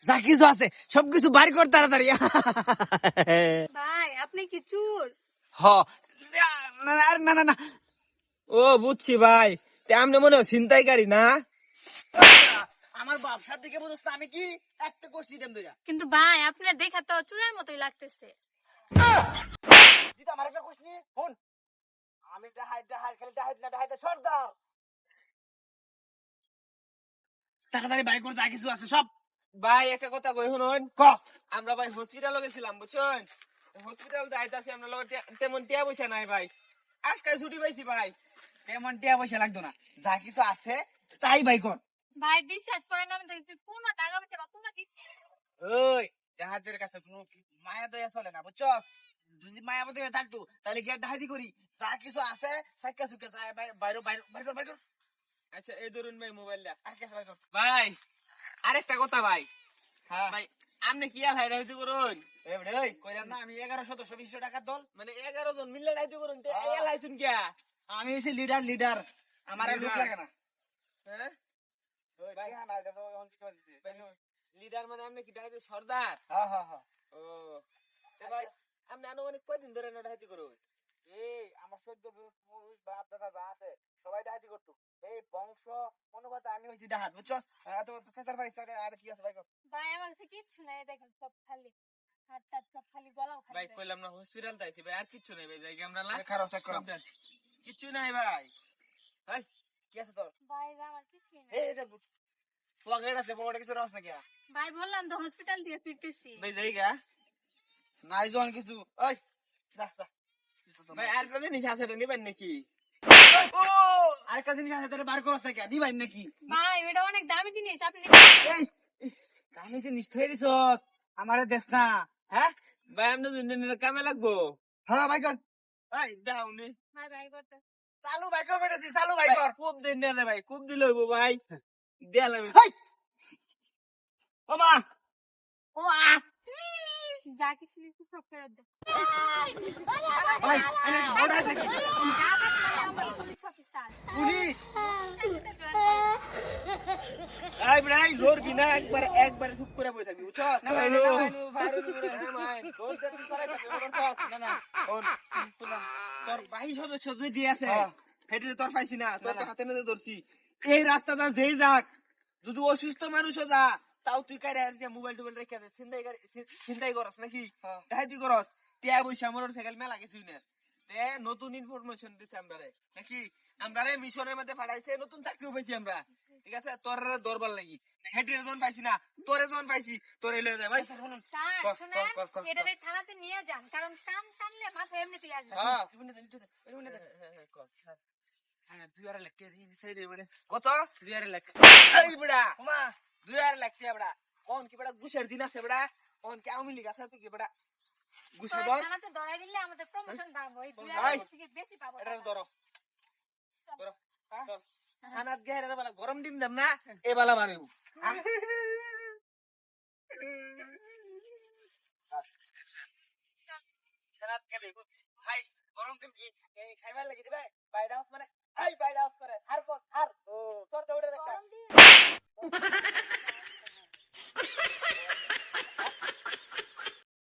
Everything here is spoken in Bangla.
যা কিছু আছে সবকিছু বাইর কর তাড়াতাড়ি। ভাই আপনি কি চোর? হ না না না, ও বুঝছি ভাই, তেমনি মনে হয় ছিনতাইকারী না? আমার ব্যবসার দিকে বুঝছ আমি কি একটা কোষ্টি দেম দুইটা। কিন্তু ভাই আপনার দেখা তো চোরের মতোই লাগতেছে। দিদা আমার একটা কোষ্টি ফোন, আমি ডাহাই খালি ডাহাই সর্দার। তাড়াতাড়ি বাইর কর, যা কিছু আছে সব। ভাই একটা কথা কই শুনুন, ক। আমরা ভাই হসপিটালে গেছিলাম বুঝছেন, হসপিটাল যাইতাছি, আমরা লগে তেমন টিয়া পয়সা নাই ভাই, আজকে ছুটি পাইছি ভাই, তেমন টিয়া পয়সা লাগতো না, যা কিছু আছে তাই ভাই কর। ভাই বিশ্বাস করেন আমি দেখছি কোনো টাকা পয়সা বা কোনো কিছু। ওই জাহাজের কাছে কোনো মায়া দয়া চলে না বুঝছস, যদি মায়া দয়া থাকতো তাহলে কি ডাহাতি করি, যা কিছু আছে সাক্কা সুক্কা যায় বাইরে বাইর কর। আচ্ছা এই ধরুন ভাই মোবাইলটা, আর কি বাইর কর ভাই। আরেকটা কথা ভাই, হ্যাঁ ভাই, আপনি কি আর হাই ডাহাতি করুন? ওই কইলাম না আমি 1100-20 টাকা দল, মানে 11 জন মিলে ডাহাতি করুন, তে এই লাইছুন কি? আমি হইছি লিডার, আমার আর লোক লাগে না। হ্যাঁ ওই ভাই না এটা তো অন কি দিছে লিডার, মানে আপনি কি ডাহাতি সর্দার? হ্যাঁ ও তে ভাই আপনি আনুমানিক কয়দিন ধরে না ডাহাতি করুন? এই আমার 14 বাপ দাদা যা আছে সবাই ডাহাতি করতো, এই বংশ অনুগত আমি হইছি ডাহাত বুঝছস, এত ফেসার পাইছ আর কি আছে ভাই কর। ভাই আমার কাছে কিচ্ছু নাই, দেখেন সব খালি হাত টাত সব খালি গলাও খালি। ভাই কইলাম না হসপিটাল যাইছি ভাই, আর কিচ্ছু নাই ভাই, জায়গা আমরা না খারাপ চেক করব, কিচ্ছু নাই ভাই। ভাই কি আছে তোর? ভাই আমার কিছুই নাই। এই দেখ পকেট আছে, পকেটে কিছু রাখছ কি? ভাই বললাম তো হসপিটাল দিয়ে ফিরতেছি। ভাই জায়গা নাই জন কিছু, ওই যা ভাই আর কত জিনিস আছে রে নিবেন নাকি? ও আর কত জিনিস আছে তোরে বার করছ কি দিবেন নাকি? ভাই এটা অনেক দামি জিনিস, আপনি এই কানে জিনিস থইরিছ আমারে দেশ না, হ্যাঁ ভাই আমরা দুজনের কামে লাগবো। হ্যাঁ ভাই কর ভাই দাও নি ভাই ভাই করতে চালু ভাই কর বেটাছি, চালু ভাই কর, খুব দিন না ভাই, খুব দিল হইবো ভাই, দেলাম ভাই। ওমা যা কিছু নিচ্ছি সব ফেরত দে। ভাই এনে বড় দেখি আমার পুলিশ অফিসার। পুলিশ আই ভাই জোর বিনা একবার চুপ করে বসে থাকবি বুঝছস, না ভাই জোর দে তুই করাই থাকবি করছস না না তোর ভাই সদস্য যদি আছে হেডে তোর পাইছি না, তোর হাতে না ধরছি, এই রাস্তাটা যেই যাক যদি অসুস্থ মানুষও যা তাও তুই কারে যে মোবাইল টোবাইল রেখে দে, চিন্তাই করস নাকি ডাহাতি করস, টিয়া বইসা মোটরসাইকেল মেলা কিছু না, তে নতুন ইনফরমেশন দিছে আমরারে নাকি, আমরারে মিশনের মধ্যে পাঠাইছে, নতুন চাকরি পাইছি আমরা, ঠিক আছে তোর দরবার লাগি হেডের জন পাইছি না, তোরে জন পাইছি, তোরে লয়ে যায় ভাই। স্যার শুনেন এটারে থানাতে নিয়ে যান, কারণ কান টানলে মাথা এমনিতেই আসবে। হ্যাঁ হ্যাঁ 2000 লাখ টাকা দিয়ে দিছে রে মানে কত 2000 লাখ, এই বড়া ওমা 2000 লাখ টাকা বড়া, কোন কি বড়া ঘুষের দিন আছে বড়া, কোন কি আওয়ামী লীগ আছে তুই কি বড়া ঘুষে দর থানাতে ধরাই দিলে আমাদের প্রমোশন বাড়বে, ওই 2000 ভাই থেকে বেশি পাবো। এটা ধরো ধরো চল খানাত গেরে বলা গরম ডিম দাম না এ বালা মারবো খানাত গেলে ভাই গরম ডিম কি খাইবার লাগি দিবে বাইরে মানে এই বাইরে